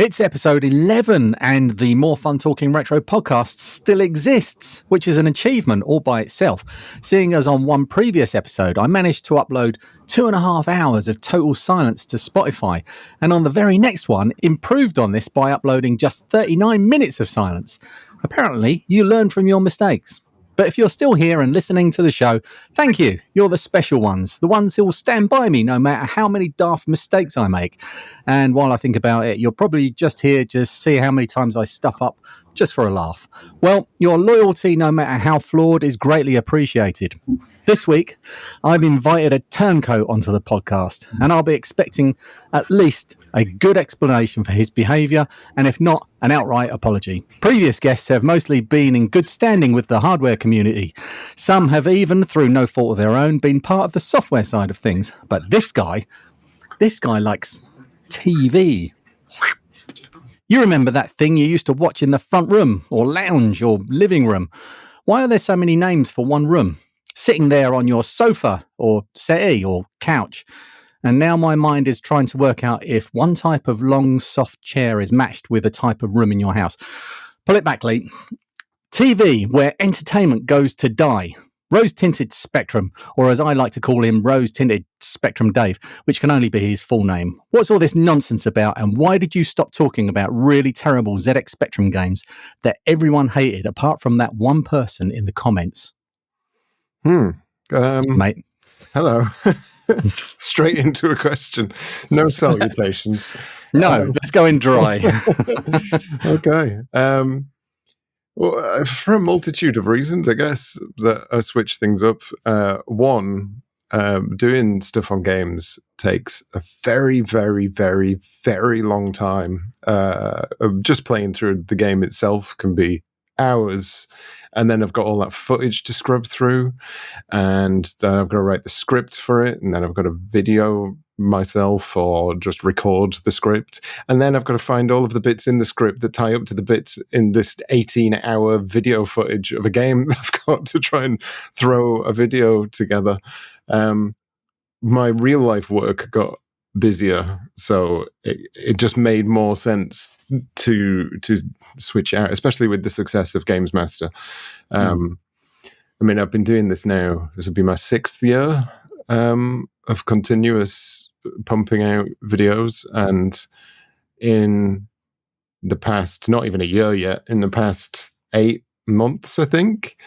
It's episode 11 and the More Fun Talking Retro podcast still exists, which is an achievement all by itself. Seeing as on one previous episode, I managed to upload 2.5 hours of total silence to Spotify. And on the very next one, improved on this by uploading just 39 minutes of silence. Apparently, you learn from your mistakes. But if you're still here and listening to the show, thank you. You're the special ones, the ones who will stand by me no matter how many daft mistakes I make. And while I think about it, you're probably just here to see how many times I stuff up just for a laugh. Well, your loyalty, no matter how flawed, is greatly appreciated. This week, I've invited a turncoat onto the podcast, and I'll be expecting at least a good explanation for his behaviour, and if not, an outright apology. Previous guests have mostly been in good standing with the hardware community. Some have even, through no fault of their own, been part of the software side of things. But this guy likes TV. You remember that thing you used to watch in the front room, or lounge, or living room? Why are there so many names for one room? Sitting there on your sofa, or settee, or couch. And now my mind is trying to work out if one type of long, soft chair is matched with a type of room in your house. Pull it back, Lee. TV, where entertainment goes to die. Rose Tinted Spectrum, or as I like to call him, Rose Tinted Spectrum Dave, which can only be his full name. What's all this nonsense about, and why did you stop talking about really terrible ZX Spectrum games that everyone hated, apart from that one person in the comments? Mate. Hello. Straight into a question. No salutations. No, let's go in dry. Okay. Well, for a multitude of reasons, I guess, that I switch things up. One, doing stuff on games takes a very, very, very, very long time. Just playing through the game itself can be hours. And then I've got all that footage to scrub through, and then I've got to write the script for it, and then I've got to video myself or just record the script, and then I've got to find all of the bits in the script that tie up to the bits in this 18-hour video footage of a game that I've got to try and throw a video together. My real life work got busier, so it just made more sense to switch out, especially with the success of Games Master. I mean, I've been doing this now. This will be my 6th year of continuous pumping out videos, and in the past, not even a year yet, in the past 8 months, I think,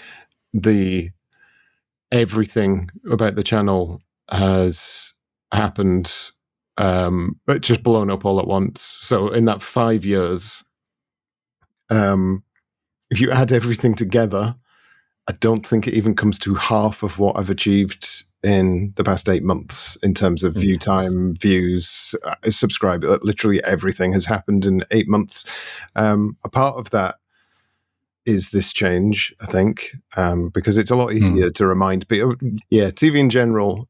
everything about the channel has happened. But just blown up all at once. So in that 5 years, if you add everything together, I don't think it even comes to half of what I've achieved in the past 8 months in terms of view time, views, subscribers. Literally everything has happened in 8 months. A part of that is this change, I think, because it's a lot easier to remind people. Yeah, TV in general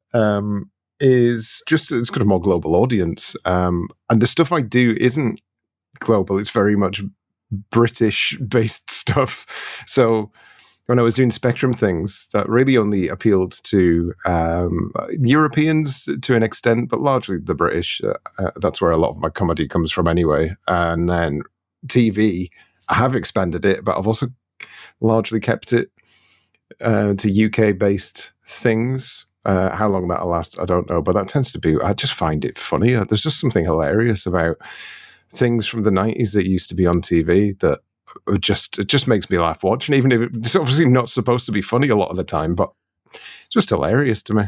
is just, it's got a more global audience, and the stuff I do isn't global. It's very much British based stuff. So when I was doing Spectrum things, that really only appealed to Europeans to an extent, but largely the British. That's where a lot of my comedy comes from anyway. And then TV, I have expanded it, but I've also largely kept it to UK based things. How long that'll last, I don't know, but that tends to be, I just find it funny. There's just something hilarious about things from the 90s that used to be on TV that it just makes me laugh watching, even if it's obviously not supposed to be funny a lot of the time, but it's just hilarious to me.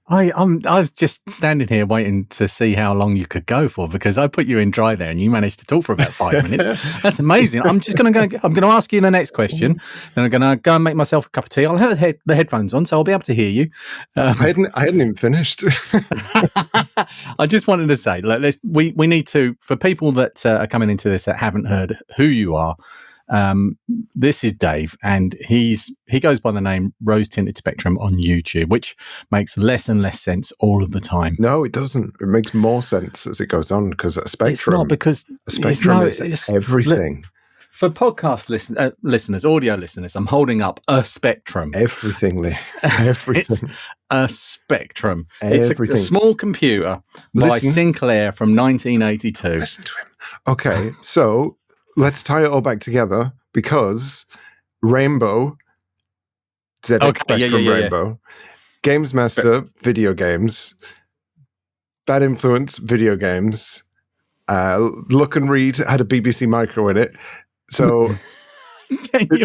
I was just standing here waiting to see how long you could go for, because I put you in dry there and you managed to talk for about 5 minutes. That's amazing. I'm going to ask you the next question, then I'm going to go and make myself a cup of tea. I'll have the headphones on, so I'll be able to hear you. I hadn't even finished. I just wanted to say, we need to, for people that are coming into this that haven't heard who you are, this is Dave, and he goes by the name Rose Tinted Spectrum on YouTube, which makes less and less sense all of the time. No, it doesn't. It makes more sense as it goes on, because a spectrum. It's not, because a spectrum is everything. For podcast listeners, audio listeners, I'm holding up a Spectrum. Everything, Lee. Everything. It's a Spectrum. Everything. It's a small computer by Sinclair from 1982. Listen to him. Okay, so let's tie it all back together because Rainbow, ZX Spectrum Rainbow, Games Master, video games, Bad Influence, video games, Look and Read had a BBC Micro in it. So if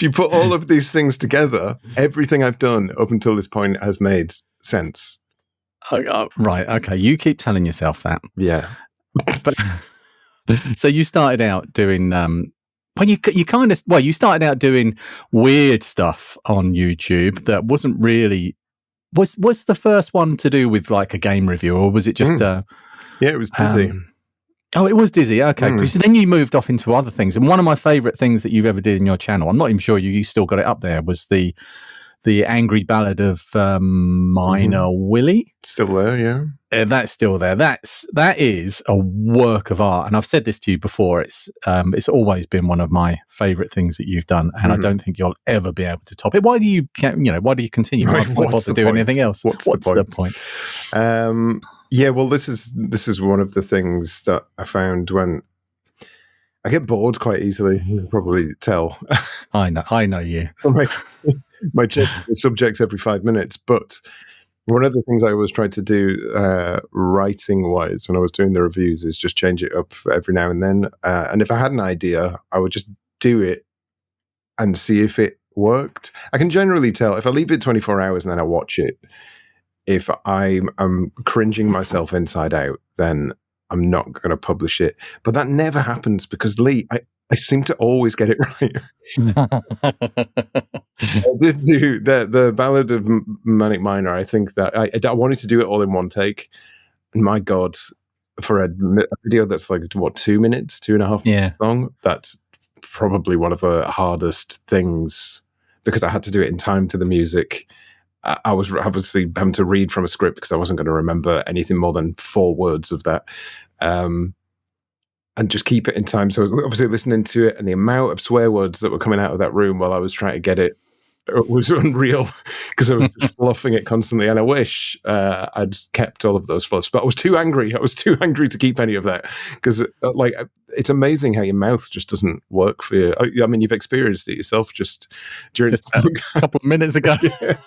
you put all of these things together, everything I've done up until this point has made sense. Right. Okay. You keep telling yourself that. Yeah. But so you started out doing you started out doing weird stuff on YouTube that wasn't really was the first one to do with like a game review, or was it just yeah, it was Dizzy. It was Dizzy. Okay. So then you moved off into other things. And one of my favorite things that you've ever did in your channel, I'm not even sure you still got it up there, was the angry ballad of Minor Willie. Still there, yeah. That's still there. That is a work of art, and I've said this to you before. It's always been one of my favourite things that you've done, and I don't think you'll ever be able to top it. Why do you continue? Why bother doing anything else? What's the point? Yeah, well, this is one of the things that I found when I get bored quite easily. You can probably tell. I know you. My subjects every 5 minutes, but one of the things I always tried to do writing wise when I was doing the reviews is just change it up every now and then, and if I had an idea I would just do it and see if it worked. I can generally tell if I leave it 24 hours and then I watch it, if I'm cringing myself inside out, then I'm not going to publish it. But that never happens because, Lee, I seem to always get it right. I did do the Ballad of Manic Miner. I think that I wanted to do it all in one take. And my God, for a video that's like, 2 minutes, 2.5 minutes long, that's probably one of the hardest things because I had to do it in time to the music. I was obviously having to read from a script because I wasn't going to remember anything more than 4 words of that. And just keep it in time. So I was obviously listening to it, and the amount of swear words that were coming out of that room while I was trying to get it was unreal because I was just fluffing it constantly. And I wish I'd kept all of those fluffs, but I was too angry. I was too angry to keep any of that because, it's amazing how your mouth just doesn't work for you. I mean, you've experienced it yourself just during a couple of minutes ago. Yeah.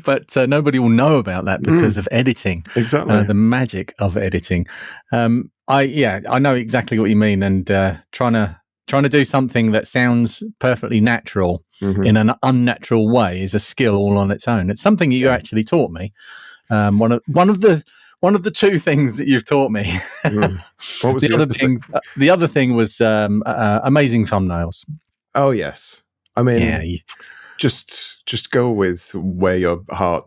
But nobody will know about that because of editing. Exactly. The magic of editing. I know exactly what you mean, and trying to do something that sounds perfectly natural in an unnatural way is a skill all on its own. It's something you actually taught me. One of the 2 things that you've taught me. What was the other thing was amazing thumbnails. Oh yes, I mean, just go with where your heart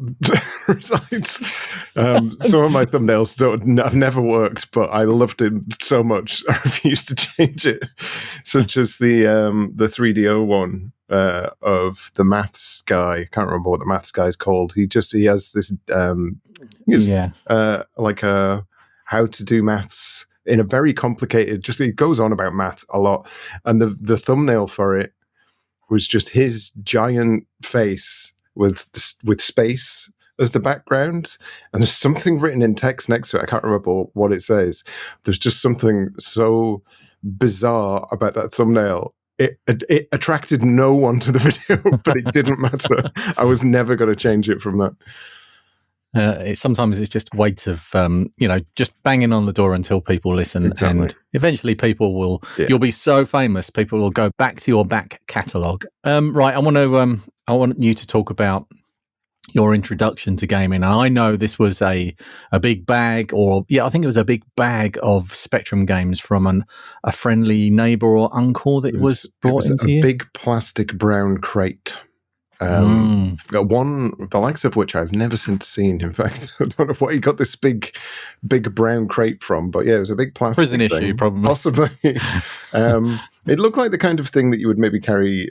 resides. Some of my thumbnails have never worked, but I loved it so much I refused to change it. Such as the 3DO one of the maths guy. I can't remember what the maths guy is called. He has this like a how to do maths in a very complicated. Just it goes on about math a lot, and the thumbnail for it was just his giant face with space as the background, and there's something written in text next to it. I can't remember what it says. There's just something so bizarre about that thumbnail. It attracted no one to the video, but it didn't matter. I was never going to change it from that. Sometimes it's just weight of just banging on the door until people listen. Exactly. And eventually people will you'll be so famous people will go back to your back catalogue. Right, I want you to talk about your introduction to gaming. And I know this was a big bag, I think it was a big bag of Spectrum games from a friendly neighbour or uncle that was brought into you. A big plastic brown crate. One, the likes of which I've never since seen. In fact, I don't know what he got this big brown crate from, but yeah, it was a big plastic prison thing. Issue, probably, possibly. It looked like the kind of thing that you would maybe carry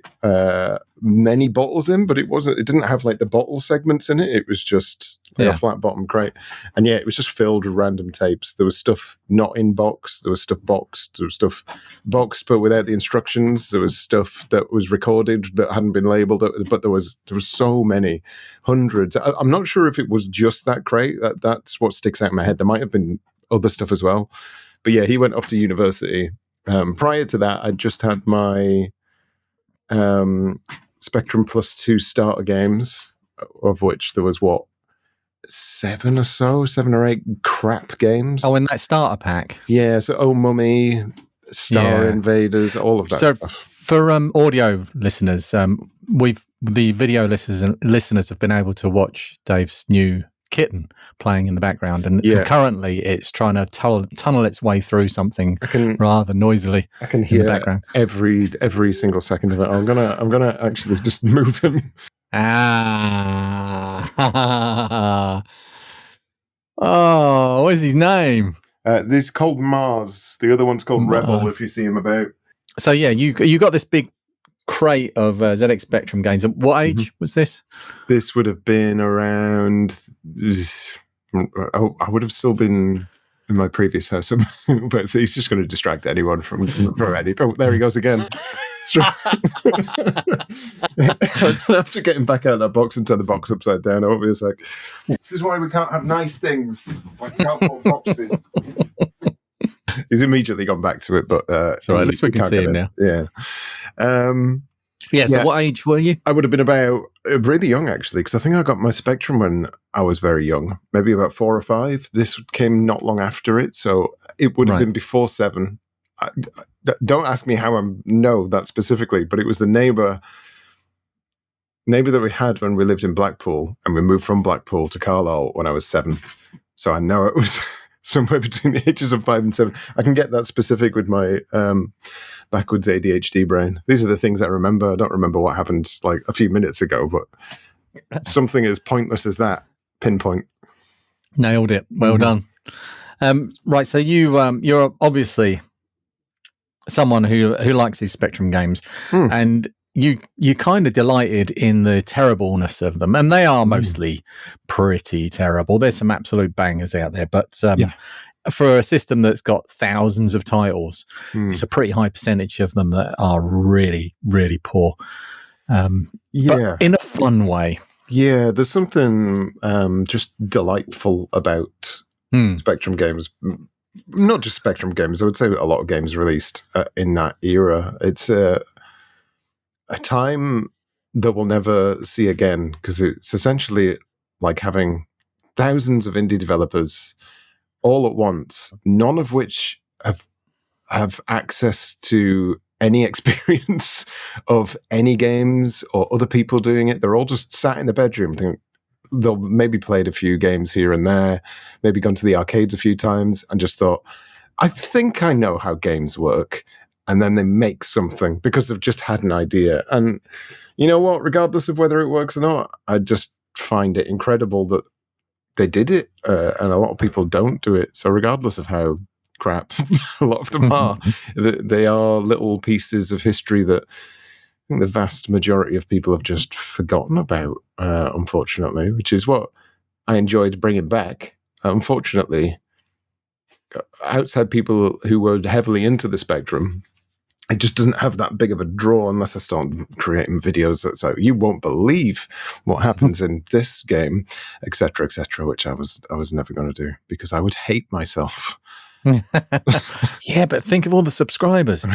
many bottles in, but it wasn't. It didn't have like the bottle segments in it. It was just a flat bottom crate, and it was just filled with random tapes. There was stuff not in box. There was stuff boxed. There was stuff boxed but without the instructions. There was stuff that was recorded that hadn't been labeled. But there was so many, hundreds. I'm not sure if it was just that crate. That's what sticks out in my head. There might have been other stuff as well. But he went off to university. Prior to that, I just had my Spectrum Plus 2 starter games, of which there was, 7 or 8 crap games. Oh, in that starter pack? Yeah, so Oh Mummy, Star Invaders, all of that stuff. For audio listeners, the video listeners have been able to watch Dave's new kitten playing in the background, and currently it's trying to tunnel its way through something rather noisily. I can hear in the background every single second of it. I'm gonna actually just move him. Oh, what's his name? This is called Mars. The other one's called Mars. Rebel, if you see him about. So you got this big crate of ZX Spectrum games. What age was this? This would have been around. I would have still been in my previous house, but he's just going to distract anyone from any. Oh, there he goes again. After getting back out of that box and turn the box upside down, I won't be a sec. This is why we can't have nice things like cardboard boxes. He's immediately gone back to it, but it's all right. At least we can see him now. Yeah. So what age were you? I would have been about really young, actually, because I think I got my Spectrum when I was very young, maybe about 4 or 5. This came not long after it, so it would have been before 7. Don't ask me how I know that specifically, but it was the neighbour that we had when we lived in Blackpool, and we moved from Blackpool to Carlisle when I was 7. So I know it was somewhere between the ages of 5 and 7. I can get that specific with my backwards ADHD brain. These are the things I remember. I don't remember what happened like a few minutes ago, but something as pointless as that, pinpoint. Nailed it. Well done. Right, so you're obviously someone who likes these Spectrum games, and you kind of delighted in the terribleness of them, and they are mostly pretty terrible. There's some absolute bangers out there, but for a system that's got thousands of titles, it's a pretty high percentage of them that are really, really poor. But in a fun way. Yeah, there's something just delightful about Spectrum games. Not just Spectrum games. I would say a lot of games released in that era. It's a time that we'll never see again, because it's essentially like having thousands of indie developers all at once, none of which have access to any experience of any games or other people doing it. They're all just sat in the bedroom thinking, they'll maybe played a few games here and there, maybe gone to the arcades a few times and just thought, I think I know how games work. And then they make something because they've just had an idea. And you know what? Regardless of whether it works or not, I just find it incredible that they did it. And a lot of people don't do it. So regardless of how crap a lot of them are, they are little pieces of history that I think the vast majority of people have just forgotten about, unfortunately, which is what I enjoyed bringing back. Unfortunately, outside people who were heavily into the Spectrum, it just doesn't have that big of a draw unless I start creating videos that's like, you won't believe what happens in this game, etc., which I was never going to do because I would hate myself. Yeah, but think of all the subscribers. I'm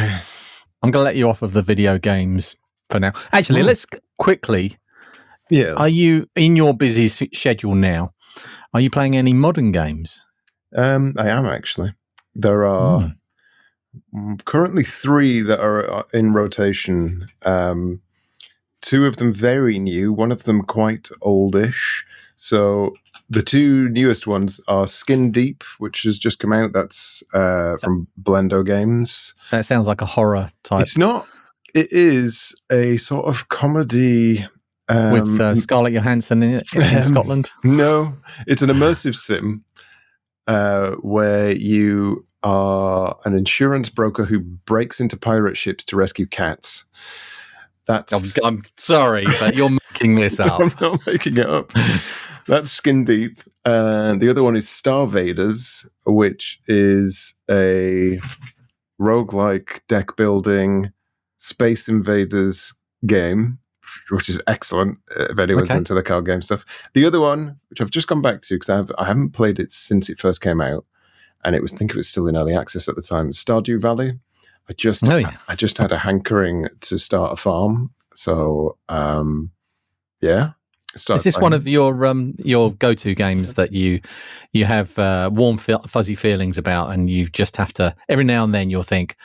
going to let you off of the video games for now. Actually, let's quickly. Yeah. Are you in your busy schedule now? Are you playing any modern games? I am actually. There are currently 3 that are in rotation. 2 of them very new, one of them quite oldish. So the 2 newest ones are Skin Deep, which has just come out. That's from Blendo Games. That sounds like a horror type. It's not. It is a sort of comedy. With Scarlett Johansson in it in Scotland? No, it's an immersive sim where you are an insurance broker who breaks into pirate ships to rescue cats. I'm sorry, but you're making this up. I'm not making it up. That's Skin Deep. And the other one is Star Vaders, which is a roguelike deck building Space Invaders game, which is excellent if anyone's into the card game stuff. The other one, which I've just gone back to because I haven't played it since it first came out, and I think it was still in early access at the time, Stardew Valley. I just had a hankering to start a farm, so yeah. Is this one of your go-to games that you have warm, fuzzy feelings about, and you just have to every now and then you'll think,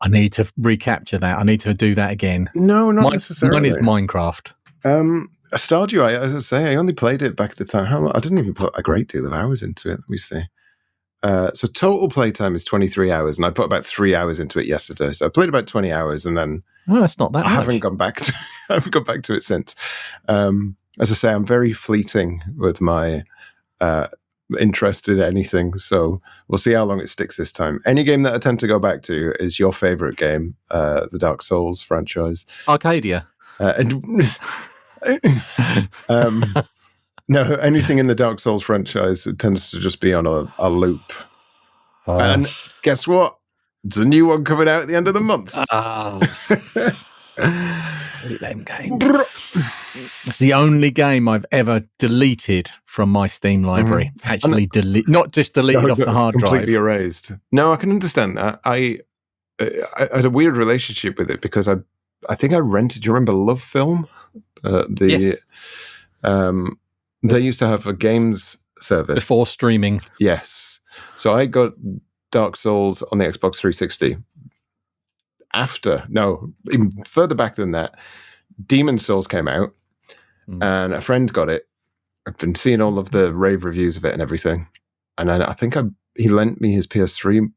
I need to recapture that. I need to do that again. No, not necessarily. Mine is Minecraft. Stardew, as I say, I only played it back at the time. I didn't even put a great deal of hours into it. Let me see. So total playtime is 23 hours, and I put about 3 hours into it yesterday. So I played about 20 hours, and then that's not that much. I haven't gone back to it since. As I say, I'm very fleeting with my interest in anything, so we'll see how long it sticks this time. Any game that I tend to go back to is your favorite game, the Dark Souls franchise, Arcadia. No, anything in the Dark Souls franchise, it tends to just be on a loop. And guess what? There's a new one coming out at the end of the month. Hate them games. It's the only game I've ever deleted from my Steam library. Actually, not just deleted off the hard drive. Completely erased. No, I can understand that. I had a weird relationship with it because I think I rented. Do you remember Love Film? Yes. They used to have a games service before streaming. Yes. So I got Dark Souls on the Xbox 360. Even further back than that, Demon Souls came out, and a friend got it. I've been seeing all of the rave reviews of it and everything, and I think he lent me his PS3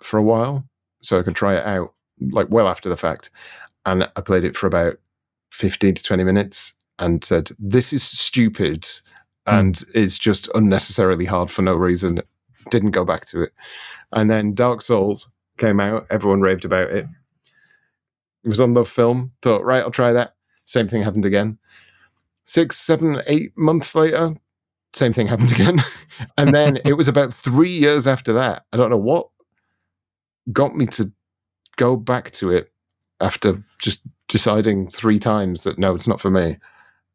for a while so I could try it out, like well after the fact, and I played it for about 15 to 20 minutes and said, "This is stupid and is just unnecessarily hard for no reason." Didn't go back to it, and then Dark Souls came out, everyone raved about it. It was on Love Film. Thought, right, I'll try that. Same thing happened again. 6, 7, 8 months later, same thing happened again. And then it was about 3 years after that. I don't know what got me to go back to it after just deciding 3 times that no, it's not for me.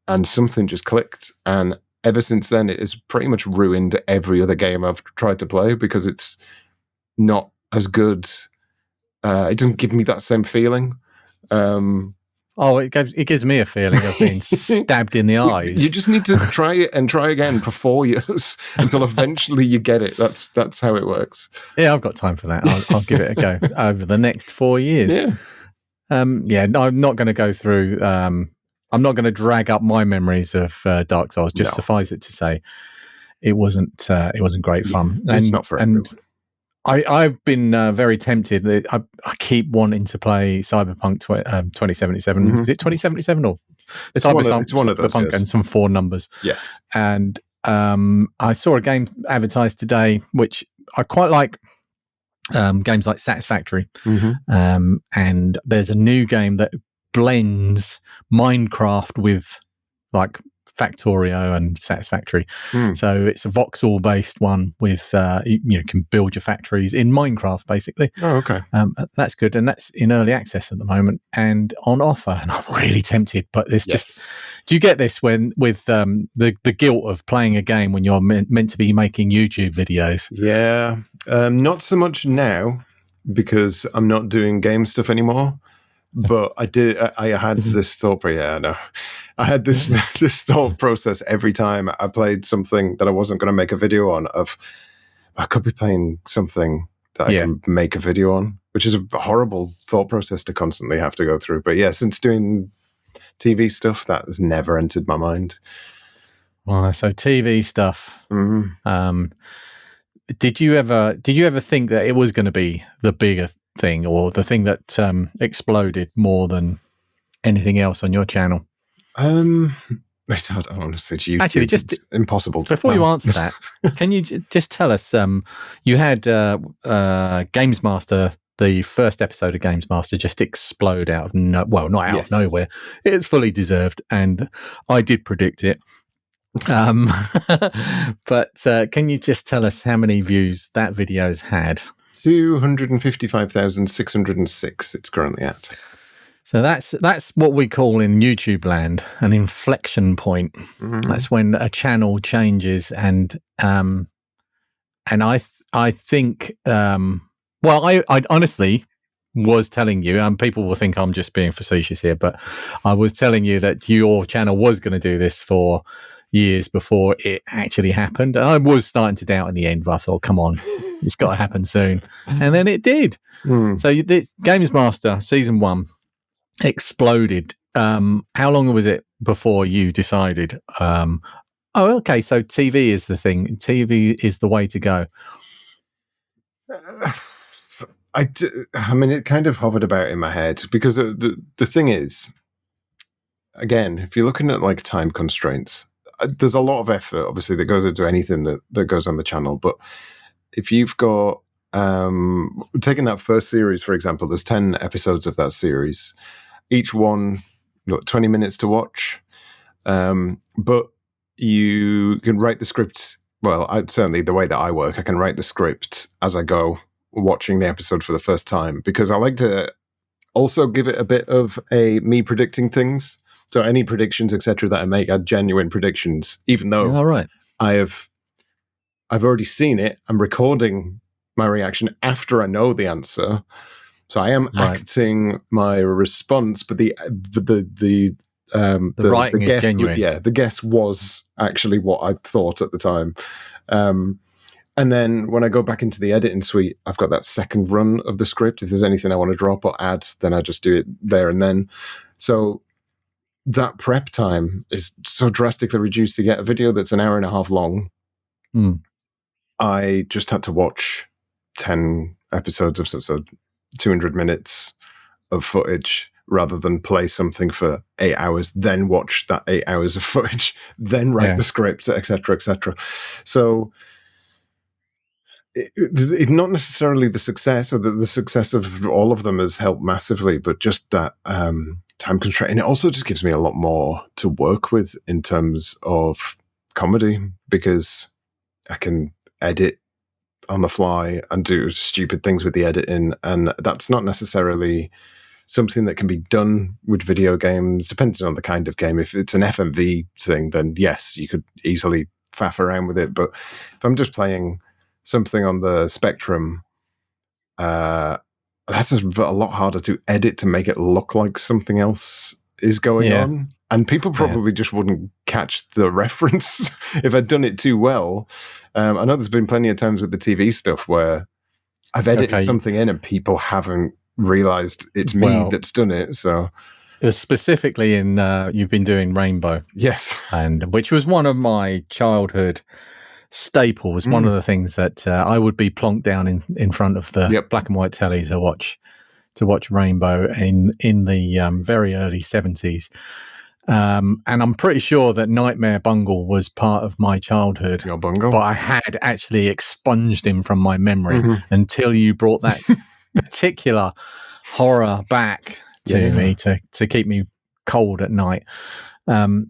And something just clicked. And ever since then, it has pretty much ruined every other game I've tried to play because it's not as good. It doesn't give me that same feeling. It gives me a feeling of being stabbed in the eyes. You just need to try it and try again for 4 years until eventually you get it. That's how it works. Yeah, I've got time for that. I'll give it a go over the next 4 years. Yeah. I'm not going to go through. I'm not going to drag up my memories of Dark Souls. Just suffice it to say, it wasn't great fun. It's not for everyone. I've been very tempted. I keep wanting to play Cyberpunk 2077. Mm-hmm. Is it 2077 or it's one of those? Cyberpunk and some 4 numbers. Yes. And I saw a game advertised today, which I quite like. Games like Satisfactory, and there's a new game that blends Minecraft with like Factorio and Satisfactory. So it's a voxel based one with you can build your factories in Minecraft basically. Oh, okay. That's good, and that's in early access at the moment and on offer. And I'm really tempted, but it's just. Do you get this when with the guilt of playing a game when you're meant to be making YouTube videos? Yeah, not so much now because I'm not doing game stuff anymore. But I did. I had this thought. I had this thought process every time I played something that I wasn't going to make a video on. Of I could be playing something that I can make a video on, which is a horrible thought process to constantly have to go through. But yeah, since doing TV stuff, that has never entered my mind. Well, so TV stuff. Did you ever think that it was going to be the bigger thing or the thing that exploded more than anything else on your channel? It's hard, honestly, it's YouTube. Actually, just it's impossible. Before you answer that, can you just tell us? You had Games Master, the first episode of Games Master, just explode out of not out of nowhere. It's fully deserved, and I did predict it. But can you just tell us how many views that video's had? 255,606. It's currently at. So that's what we call in YouTube land an inflection point. Mm-hmm. That's when a channel changes, and I think I honestly was telling you, and people will think I'm just being facetious here, but I was telling you that your channel was going to do this for years before it actually happened, and I was starting to doubt in the end, but I thought, come on, it's got to happen soon, and then it did. So Games Master Season 1 exploded. How long was it before you decided, okay, so TV is the thing, TV is the way to go? I mean, it kind of hovered about in my head, because the thing is, again, if you're looking at like time constraints, there's a lot of effort, obviously, that goes into anything that goes on the channel. But if you've got, taking that first series, for example, there's 10 episodes of that series. Each one, 20 minutes to watch. But you can write the script. Well, certainly the way that I work, I can write the script as I go, watching the episode for the first time, because I like to also give it a bit of me predicting things. So any predictions, etc., that I make are genuine predictions, even though I've already seen it. I'm recording my reaction after I know the answer. So I am acting my response, but the writing is genuine. Yeah, the guess was actually what I thought at the time. And then when I go back into the editing suite, I've got that second run of the script. If there's anything I want to drop or add, then I just do it there and then. So that prep time is so drastically reduced to get a video that's an hour and a half long. I just had to watch 10 episodes of 200 minutes of footage, rather than play something for 8 hours, then watch that 8 hours of footage, then write the script, etc., etc. So it not necessarily the success, or the success of all of them has helped massively, but just that time constraint. And it also just gives me a lot more to work with in terms of comedy, because I can edit on the fly and do stupid things with the editing, and that's not necessarily something that can be done with video games, depending on the kind of game. If it's an FMV thing, then yes, you could easily faff around with it. But if I'm just playing something on the Spectrum, that's a lot harder to edit to make it look like something else is going on. And people probably just wouldn't catch the reference if I'd done it too well. I know there's been plenty of times with the TV stuff where I've edited something in and people haven't realized it's me that's done it. So specifically in you've been doing Rainbow, yes, and which was one of my childhood staples. One of the things that I would be plonked down in front of the black and white telly to watch Rainbow in the very early 70s. And I'm pretty sure that Nightmare Bungle was part of my childhood. Your Bungle? But I had actually expunged him from my memory until you brought that particular horror back to me to keep me cold at night. So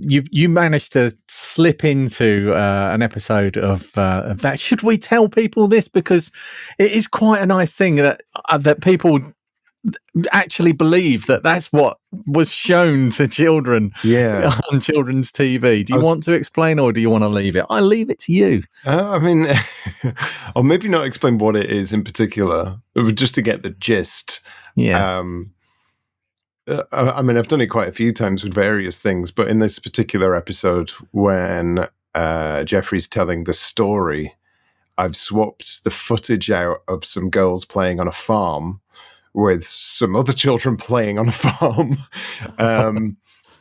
you managed to slip into an episode of that. Should we tell people this, because it is quite a nice thing that people actually believe that that's what was shown to children on children's TV. Do you want to explain, or do you want to leave it? I leave it to you. I mean, or maybe not explain what it is in particular, just to get the gist. I mean, I've done it quite a few times with various things, but in this particular episode, when Jeffrey's telling the story, I've swapped the footage out of some girls playing on a farm with some other children playing on a farm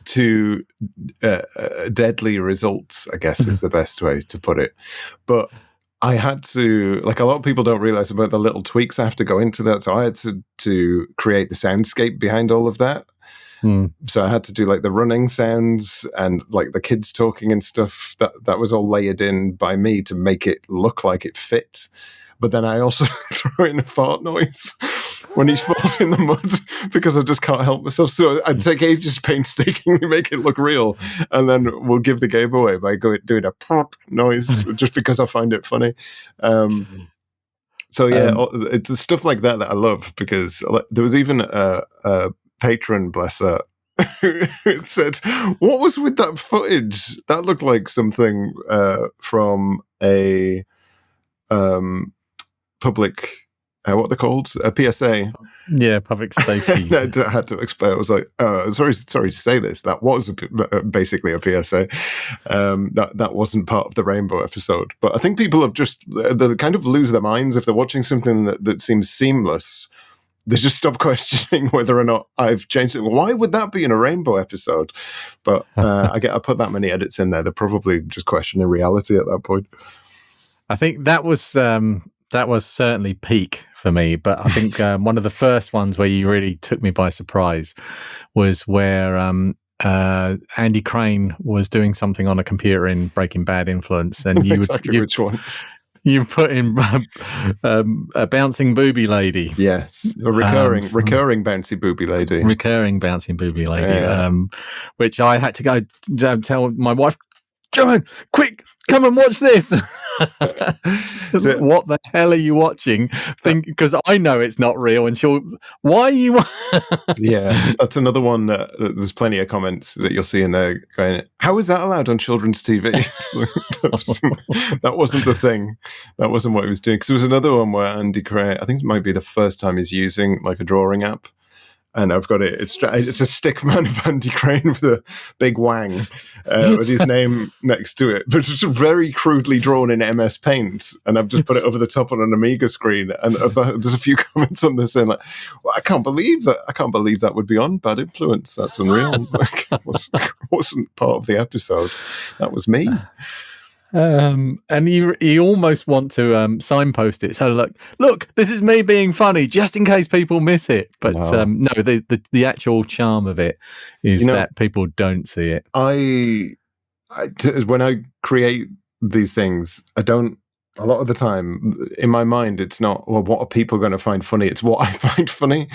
to deadly results, I guess is the best way to put it. But I had to, like, a lot of people don't realize about the little tweaks I have to go into that. So I had to create the soundscape behind all of that. So I had to do like the running sounds and like the kids talking and stuff. That was all layered in by me to make it look like it fit. But then I also throw in a fart noise when he falls in the mud because I just can't help myself. So I take ages painstakingly make it look real, and then we'll give the game away by doing a pop noise just because I find it funny. So yeah, it's stuff like that I love, because there was even a patron, bless her, who said, "What was with that footage? That looked like something from a public, what they're called, a PSA." Yeah, public safety. I had to explain. I was like, sorry to say this. That was basically a PSA. That wasn't part of the Rainbow episode. But I think people have they kind of lose their minds if they're watching something that seems seamless. They just stop questioning whether or not I've changed it. Why would that be in a Rainbow episode? But I put that many edits in there. They're probably just questioning reality at that point. I think that was certainly peak for me. But I think one of the first ones where you really took me by surprise was where Andy Crane was doing something on a computer in Breaking Bad Influence, and which one? You put in a bouncing booby lady. Yes, a recurring bouncy booby lady. Recurring bouncing booby lady, which I had to go tell my wife, "Joan, quick, come and watch this." What the hell are you watching? Because I know it's not real, and why are you? Yeah, that's another one that there's plenty of comments that you'll see in there going, "How is that allowed on children's TV?" That wasn't the thing. That wasn't what he was doing. Because there was another one where Andy Crane, I think it might be the first time he's using like a drawing app. And I've got it. It's a stick man of Andy Crane with a big wang with his name next to it, but it's very crudely drawn in MS Paint. And I've just put it over the top on an Amiga screen. And there's a few comments on this saying like, "Well, I can't believe that would be on Bad Influence. That's unreal." Like, wasn't part of the episode. That was me. And you almost want to signpost it. So look, this is me being funny, just in case people miss it. But no, the actual charm of it is that people don't see it. When I create these things, I don't. A lot of the time, in my mind, it's not, well, what are people going to find funny? It's what I find funny.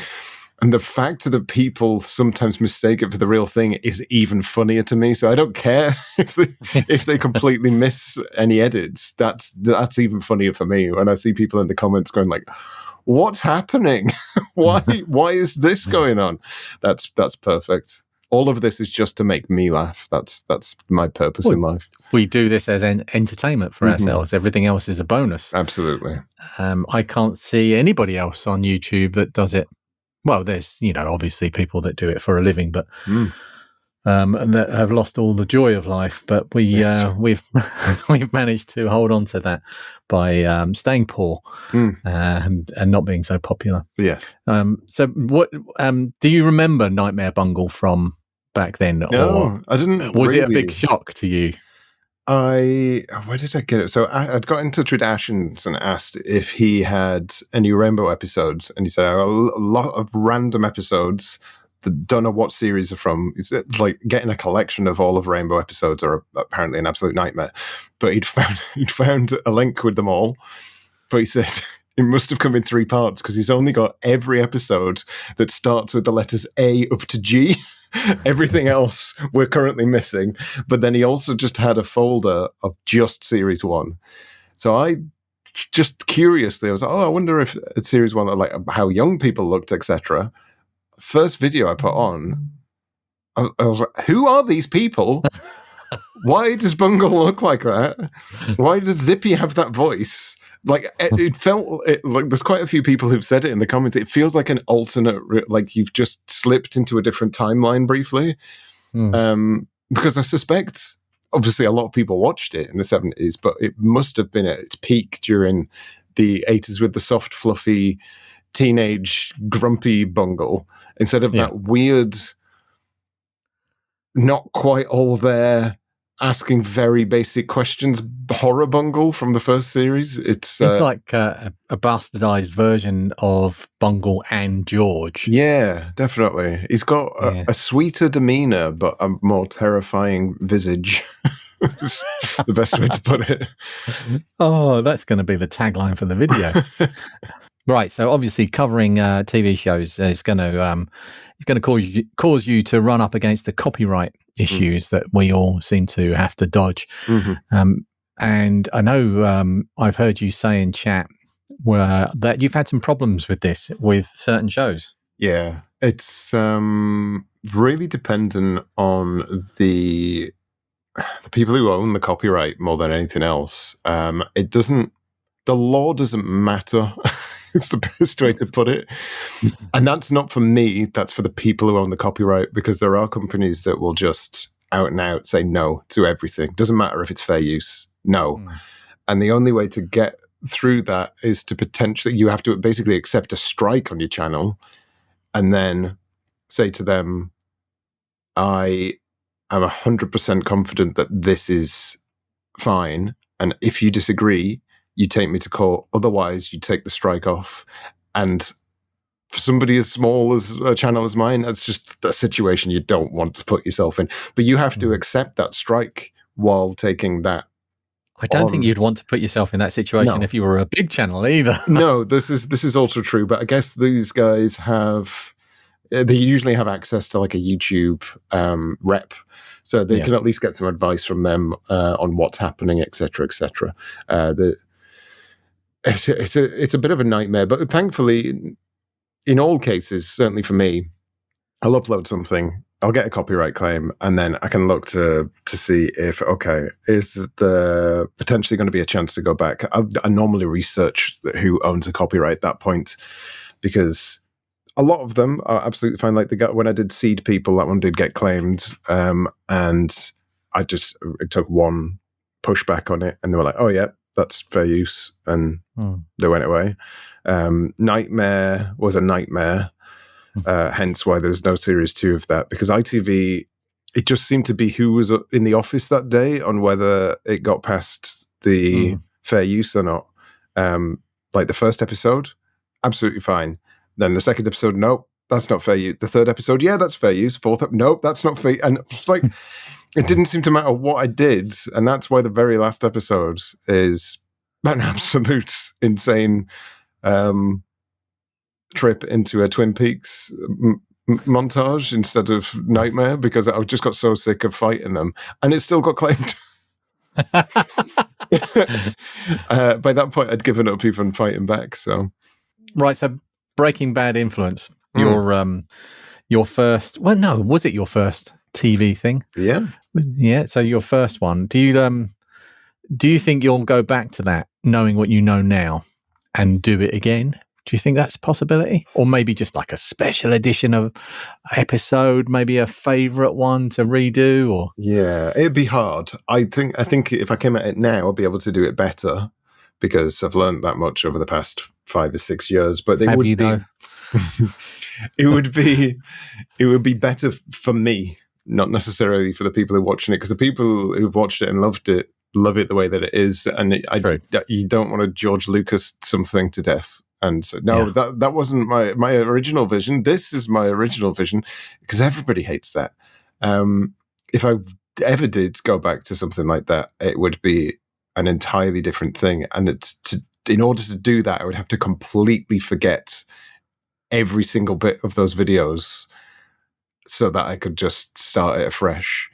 And the fact that people sometimes mistake it for the real thing is even funnier to me. So I don't care if they completely miss any edits. That's even funnier for me when I see people in the comments going like, "What's happening? Why is this going on?" That's perfect. All of this is just to make me laugh. That's my purpose in life. We do this as an entertainment for ourselves. Everything else is a bonus. Absolutely. I can't see anybody else on YouTube that does it. Well, there's, obviously people that do it for a living, but and that have lost all the joy of life. But we've managed to hold on to that by staying poor and not being so popular. Yes. So, what do you remember Nightmare Bungle from back then? No, I didn't. Was it a big shock to you? Where did I get it? So I'd got in touch with Ashens and asked if he had any Rainbow episodes, and he said, "A lot of random episodes that don't know what series are from." It's like getting a collection of all of Rainbow episodes are apparently an absolute nightmare. But he'd found a link with them all. But he said it must have come in 3 parts because he's only got every episode that starts with the letters A up to G. Everything else we're currently missing. But then he also just had a folder of just series 1. So I just curiously, I was like, I wonder if it's series 1, like how young people looked, etc. First video I put on, I was like, who are these people? Why does Bungle look like that? Why does Zippy have that voice? Like it felt like there's quite a few people who've said it in the comments. It feels like an alternate, like you've just slipped into a different timeline briefly. Because I suspect, obviously, a lot of people watched it in the 70s, but it must have been at its peak during the 80s with the soft, fluffy, teenage, grumpy Bungle instead of that weird, not quite all there. asking very basic questions. Horror Bungle from the first series. It's like a bastardized version of Bungle and George. Yeah, definitely. He's got a sweeter demeanor, but a more terrifying visage. That's the best way to put it. Oh, that's going to be the tagline for the video. Right. So obviously, covering TV shows is going to cause you to run up against the copyright issues that we all seem to have to dodge. Mm-hmm. And I know I've heard you say in chat that you've had some problems with this with certain shows. Yeah, it's really dependent on the people who own the copyright more than anything else. The law doesn't matter. It's the best way to put it. And that's not for me. That's for the people who own the copyright, because there are companies that will just out and out say no to everything. Doesn't matter if it's fair use. No. And the only way to get through that is to you have to basically accept a strike on your channel and then say to them, I am 100% confident that this is fine. And if you disagree, you take me to court. Otherwise, you take the strike off. And for somebody as small as a channel as mine, that's just a situation you don't want to put yourself in. But you have to accept that strike while taking that. I don't think you'd want to put yourself in that situation if you were a big channel either. No, this is also true. But I guess these guys they usually have access to like a YouTube rep, so they can at least get some advice from them on what's happening, etc., etc. It's a bit of a nightmare, but thankfully, in all cases, certainly for me, I'll upload something, I'll get a copyright claim, and then I can look to see if, is there potentially going to be a chance to go back. I normally research who owns a copyright at that point, because a lot of them are absolutely fine. Like when I did Seed People, that one did get claimed, and I just took one pushback on it, and they were like, "Oh yeah, that's fair use," and they went away. Nightmare was a nightmare, hence why there's no series 2 of that, because ITV, it just seemed to be who was in the office that day on whether it got past the fair use or not. Like the first episode, absolutely fine. Then the second episode, nope, that's not fair use. The third episode, yeah, that's fair use. Fourth, nope, that's not fair. And like, it didn't seem to matter what I did. And that's why the very last episode is an absolute insane trip into a Twin Peaks montage instead of Nightmare, because I just got so sick of fighting them. And it still got claimed. By that point, I'd given up even fighting back. So, right. So, Breaking Bad influence. Your first. Well, no, was it your first TV thing? Yeah. So your first one. Do you think you'll go back to that, knowing what you know now, and do it again? Do you think that's a possibility, or maybe just like a special edition of episode, maybe a favorite one to redo? Or it'd be hard. I think if I came at it now, I'd be able to do it better, because I've learned that much over the past 5 or 6 years. But it would be better for me, not necessarily for the people who are watching it, because the people who've watched it and loved it love it the way that it is, and you don't want to George Lucas something to death. And so, that wasn't my original vision. This is my original vision, because everybody hates that. If I ever did go back to something like that, it would be an entirely different thing. And in order to do that, I would have to completely forget every single bit of those videos so that I could just start it afresh,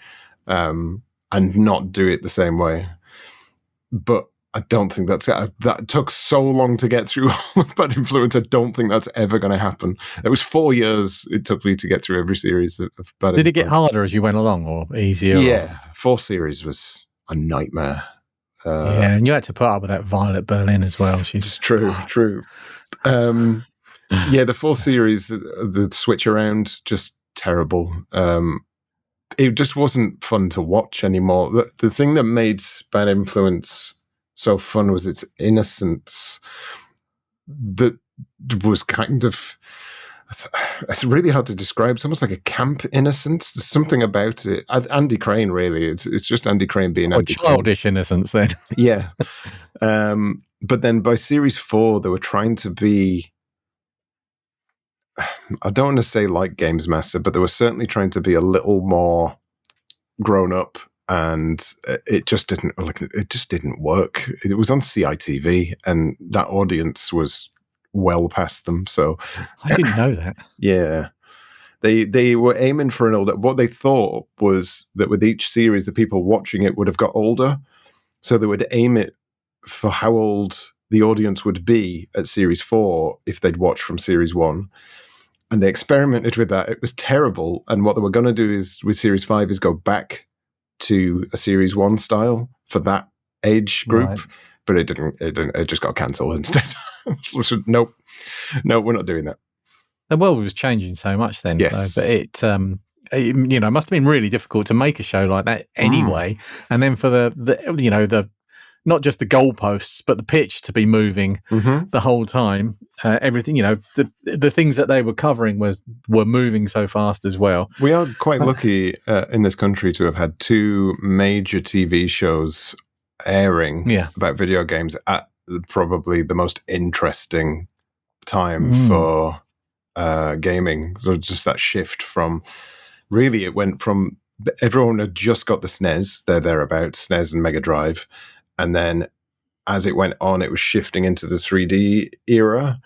and not do it the same way. But I don't think that took so long to get through all of Bad Influence. I don't think that's ever going to happen. It was 4 years it took me to get through every series of Bad Influence. Did it get harder as you went along, or easier? Yeah, 4 series was a nightmare. And you had to put up with that Violet Berlin as well. She's true. The 4th series, the switch around, just terrible. It just wasn't fun to watch anymore. The thing that made Bad Influence so fun was its innocence, that was kind of it's really hard to describe. It's almost like a camp innocence. There's something about it. Andy Crane, really. It's just Andy Crane being Andy Crane. Childish innocence, then. Yeah. But then by series 4, they were trying to be, I don't want to say like Games Master, but they were certainly trying to be a little more grown up, and it just didn't work. It was on CITV, and that audience was well past them. So I didn't know that. Yeah. They were aiming for an older. What they thought was that with each series, the people watching it would have got older, so they would aim it for how old the audience would be at series 4 if they'd watched from series 1. And they experimented with that. It was terrible. And what they were going to do is with series 5 is go back to a series 1 style for that age group. Right. But it didn't. It just got cancelled instead. Nope, we're not doing that. The world was changing so much then, yes. But it must have been really difficult to make a show like that anyway. And then for the not just the goalposts, but the pitch to be moving the whole time. Everything, the things that they were covering were moving so fast as well. We are quite lucky in this country to have had 2 major TV shows airing about video games at probably the most interesting time for gaming. So just that shift from, really, it went from everyone had just got the SNES, thereabouts, SNES and Mega Drive, and then as it went on, it was shifting into the 3D era,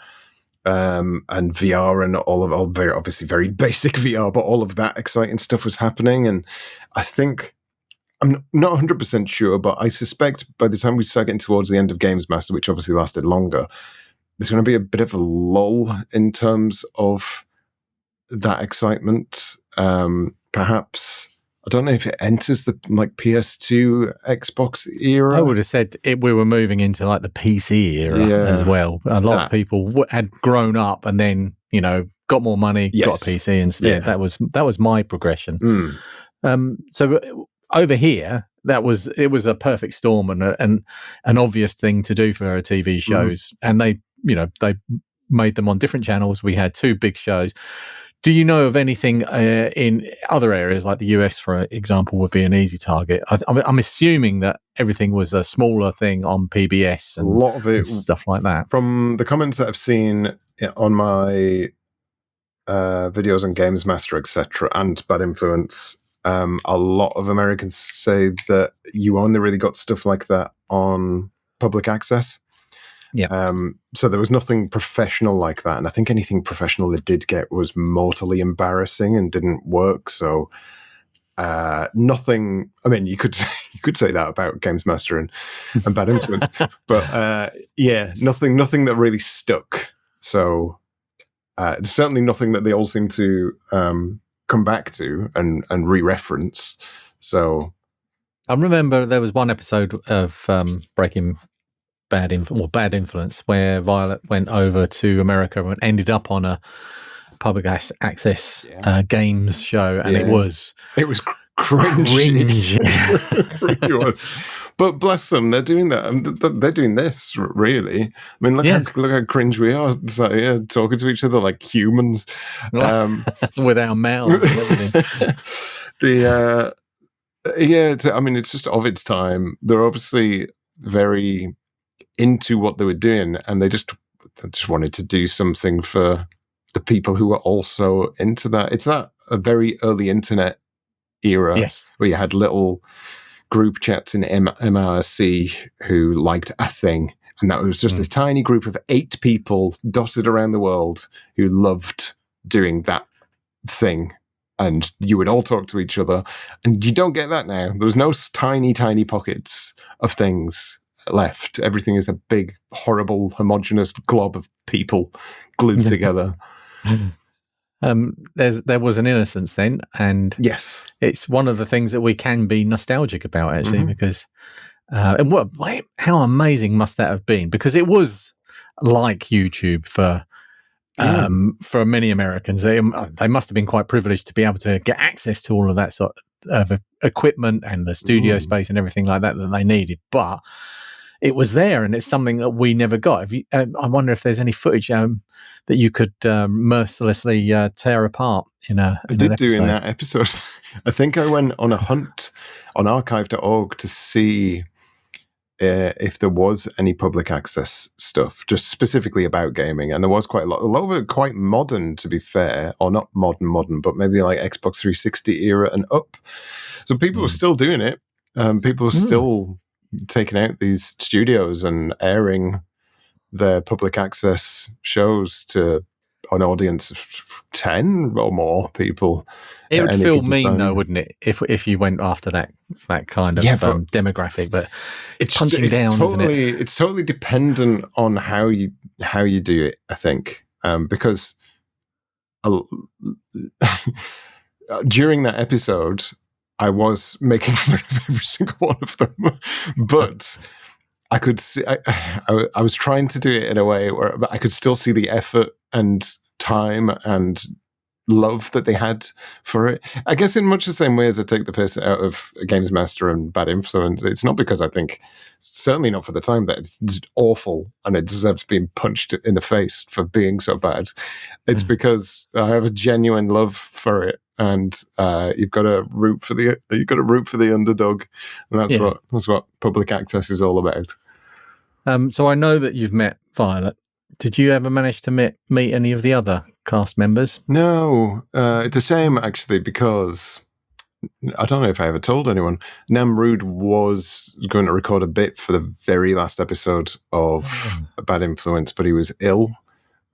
and VR and all very obviously very basic VR, but all of that exciting stuff was happening. And I think, I'm not 100% sure, but I suspect by the time we start getting towards the end of Games Master, which obviously lasted longer, there's going to be a bit of a lull in terms of that excitement. Perhaps, I don't know if it enters the PS2, Xbox era. I would have said we were moving into like the PC era as well. A lot of people had grown up and then, got more money, got a PC instead. Yeah. That was my progression. So over here, it was a perfect storm and an obvious thing to do for TV shows. And they made them on different channels. We had 2 big shows. Do you know of anything in other areas, like the US, for example, would be an easy target? I'm assuming that everything was a smaller thing on PBS and a lot of it, and stuff like that. From the comments that I've seen on my videos on Games Master, etc., and Bad Influence, a lot of Americans say that you only really got stuff like that on public access. Yeah. So there was nothing professional like that, and I think anything professional they did get was mortally embarrassing and didn't work. So nothing. I mean, you could say that about Games Master and Bad Influence, but nothing that really stuck. So certainly nothing that they all seem to come back to and re-reference. So I remember there was one episode of Breaking Bad Influence where Violet went over to America and ended up on a public access games show, and it was cringe. It really was. But bless them, they're doing that. They're doing this, really. I mean, look how cringe we are. So, talking to each other like humans. With our mouths and everything. I mean, it's just of its time. They're obviously very into what they were doing, and they just wanted to do something for the people who were also into that. It's that a very early internet era, where you had little group chats in MRC who liked a thing, and that was just this tiny group of 8 people dotted around the world who loved doing that thing, and you would all talk to each other, and you don't get that now. There's no tiny there of things left. Everything is a big, horrible, homogenous glob of people glued together. There was an innocence then, and yes, it's one of the things that we can be nostalgic about, actually, because how amazing must that have been? Because it was like YouTube for many Americans. They must have been quite privileged to be able to get access to all of that sort of equipment and the studio space and everything like that they needed. But it was there, and it's something that we never got. I wonder if there's any footage that you could mercilessly tear apart in an episode. In that episode. I think I went on a hunt on archive.org to see if there was any public access stuff, just specifically about gaming, and there was quite a lot of it quite modern, to be fair, or not modern, but maybe like Xbox 360 era and up. So people were still doing it. People were still taking out these studios and airing their public access shows to an audience of 10 or more people. It would feel mean, though, wouldn't it, if you went after that kind of demographic? But it's punching down, isn't it? It's totally dependent on how you do it, I think, because during that episode, I was making fun of every single one of them, but I could see I was trying to do it in a way where I could still see the effort and time and love that they had for it. I guess in much the same way as I take the piss out of Games Master and Bad Influence, it's not because I think, certainly not for the time, that it's just awful and it deserves being punched in the face for being so bad. It's because I have a genuine love for it, and you've got to root for the underdog, and that's what public access is all about. So I know that you've met Violet. Did you ever manage to meet any of the other cast members? No, it's a shame, actually, because I don't know if I ever told anyone. Namrud was going to record a bit for the very last episode of Bad Influence, but he was ill,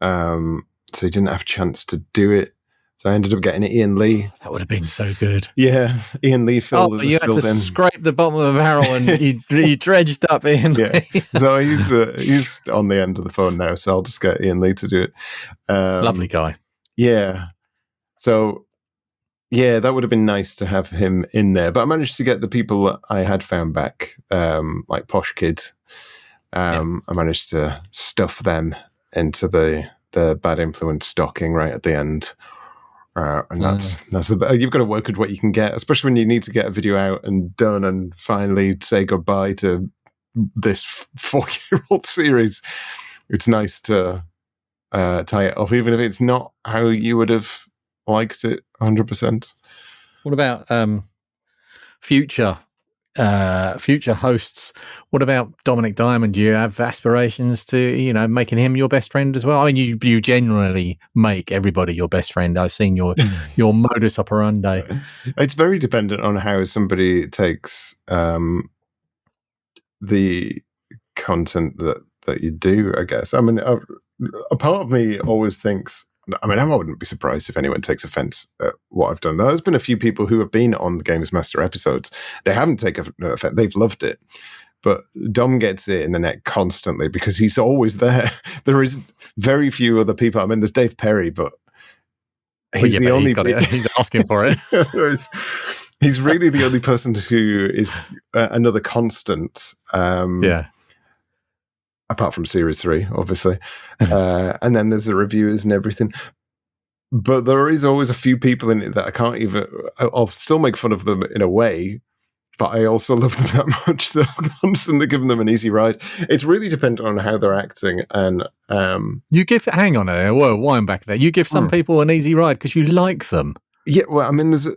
so he didn't have a chance to do it. So I ended up getting Ian Lee. That would have been so good. Yeah, Ian Lee filled you had to scrape the bottom of the barrel and you dredged up Ian Lee. So he's on the end of the phone now, so I'll just get Ian Lee to do it. Lovely guy. Yeah. So, yeah, that would have been nice to have him in there. But I managed to get the people that I had found back, like Posh Kid. I managed to stuff them into the Bad Influence stocking right at the end. And that's you've got to work with what you can get, especially when you need to get a video out and done and finally say goodbye to this 4-year-old series. It's nice to tie it off, even if it's not how you would have liked it 100%. What about future hosts? What about Dominic Diamond? Do you have aspirations to, making him your best friend as well? I mean, you generally make everybody your best friend. I've seen your modus operandi. It's very dependent on how somebody takes the content that you do, I guess. I mean, a part of me always thinks, I mean, I wouldn't be surprised if anyone takes offense at what I've done. There's been a few people who have been on the Games Master episodes. They haven't taken offense. They've loved it. But Dom gets it in the neck constantly because he's always there. There is very few other people. I mean, there's Dave Perry, but he's the only... He's asking for it. He's really the only person who is another constant. Apart from Series 3, obviously. And then there's the reviewers and everything. But there is always a few people in it that I can't even... I'll still make fun of them in a way, but I also love them that much that I'm constantly giving them an easy ride. It's really dependent on how they're acting. And you give... Hang on there. Whoa, wind back there. You give some people an easy ride because you like them. Yeah, well, I mean, there's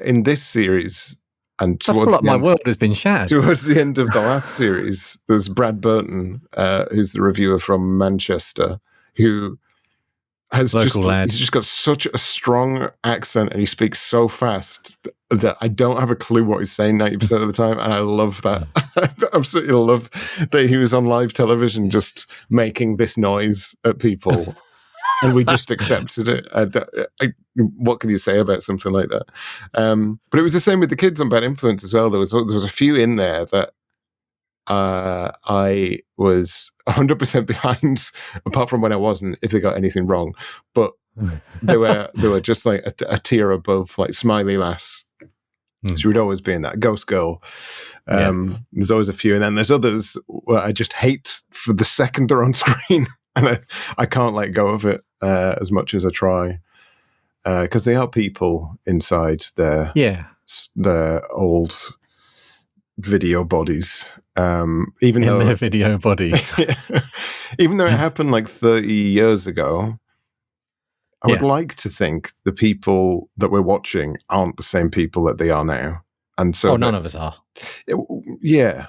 in this series... And I feel like my world has been shattered. Towards the end of the last series, there's Brad Burton, who's the reviewer from Manchester, who has he's just got such a strong accent and he speaks so fast that I don't have a clue what he's saying 90% of the time. And I love that. I absolutely love that he was on live television just making this noise at people. And we just accepted it. What can you say about something like that? But it was the same with the kids on Bad Influence as well. There was a few in there that I was 100% behind, apart from when I wasn't, if they got anything wrong. But they were just like a tier above, like Smiley Lass. She would always be in that. Ghost Girl. There's always a few. And then there's others where I just hate for the second they're on screen. And I can't let go of it as much as I try, because they are people inside their old video bodies, Even though their video bodies. Even though it happened like 30 years ago, I would like to think the people that we're watching aren't the same people that they are now. And so none of us are. Yeah,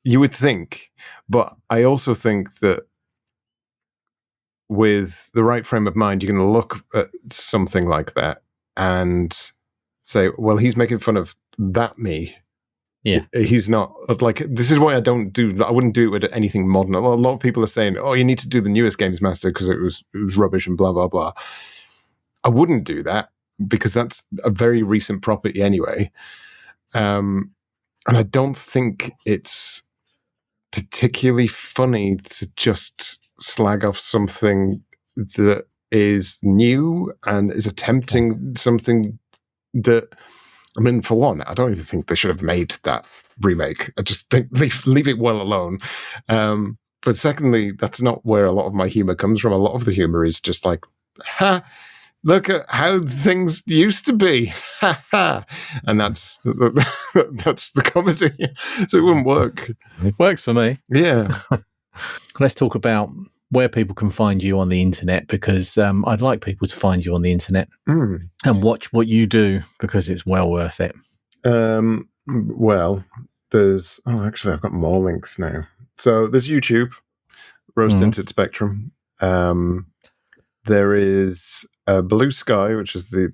you would think. But I also think that with the right frame of mind, you're going to look at something like that and say, well, he's making fun of that me. Yeah. He's not like, this is why I wouldn't do it with anything modern. A lot of people are saying, oh, you need to do the newest Games Master because it was rubbish and blah, blah, blah. I wouldn't do that because that's a very recent property anyway. And I don't think it's particularly funny to just slag off something that is new and is attempting something that, I mean, for one, I don't even think they should have made that remake. I just think leave it well alone. But secondly, that's not where a lot of my humor comes from. A lot of the humor is just like, ha, look at how things used to be. Ha ha. And that's the comedy. So it wouldn't work. It works for me. Yeah. Let's talk about where people can find you on the internet, because I'd like people to find you on the internet and watch what you do, because it's well worth it. Well, there's... Oh, actually, I've got more links now. So there's YouTube, Rose Tinted Spectrum. There is Bluesky, which is the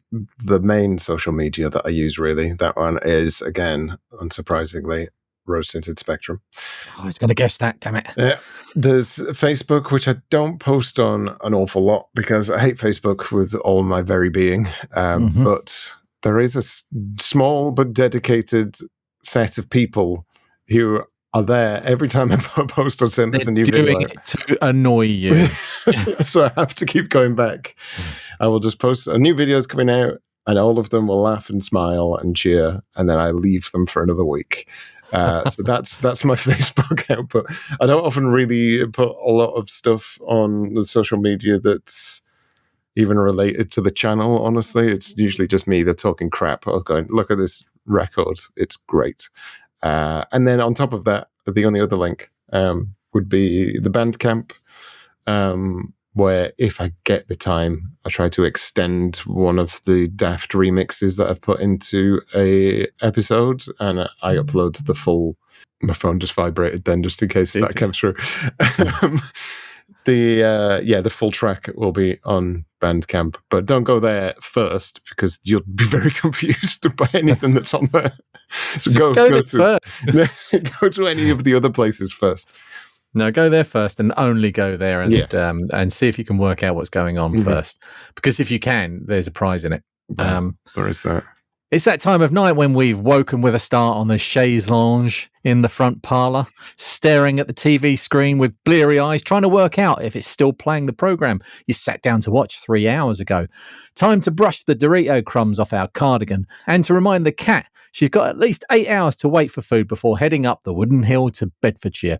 main social media that I use, really. That one is, again, unsurprisingly, Rose Tinted Spectrum. I was going to guess that, damn it. Yeah. There's Facebook, which I don't post on an awful lot because I hate Facebook with all my very being. But there is a small but dedicated set of people who are there every time I post on saying there's a new video. Doing it to annoy you. So I have to keep going back. I will just post a new video is coming out, and all of them will laugh and smile and cheer, and then I leave them for another week. So that's my Facebook output. I don't often really put a lot of stuff on the social media that's even related to the channel, honestly. It's usually just me that's talking crap or going, look at this record, it's great. And then on top of that, the only other link would be the Bandcamp, where if I get the time, I try to extend one of the daft remixes that I've put into a episode, and I upload the full... My phone just vibrated then, just in case that comes through. The full track will be on Bandcamp, but don't go there first because you'll be very confused by anything that's on there. So go to any of the other places first. No, go there first, and only go there, and see if you can work out what's going on first. Because if you can, there's a prize in it. Where is that? It's that time of night when we've woken with a start on the chaise lounge in the front parlour, staring at the TV screen with bleary eyes, trying to work out if it's still playing the programme you sat down to watch 3 hours ago. Time to brush the Dorito crumbs off our cardigan, and to remind the cat she's got at least 8 hours to wait for food before heading up the wooden hill to Bedfordshire.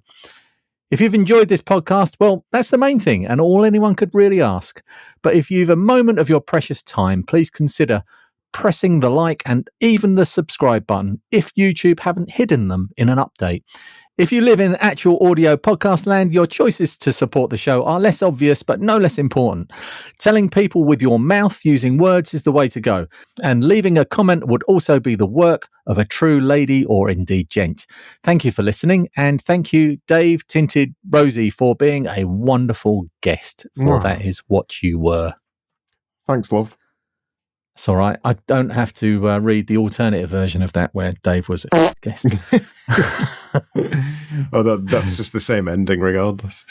If you've enjoyed this podcast, well, that's the main thing and all anyone could really ask. But if you've a moment of your precious time, please consider pressing the like and even the subscribe button if YouTube haven't hidden them in an update. If you live in actual audio podcast land, your choices to support the show are less obvious but no less important. Telling people with your mouth using words is the way to go, and leaving a comment would also be the work of a true lady or indeed gent. Thank you for listening, and thank you, Dave Tinted Rosie, for being a wonderful guest, for that is what you were. Thanks, love. It's all right. I don't have to read the alternative version of that where Dave was a guest. That's just the same ending regardless.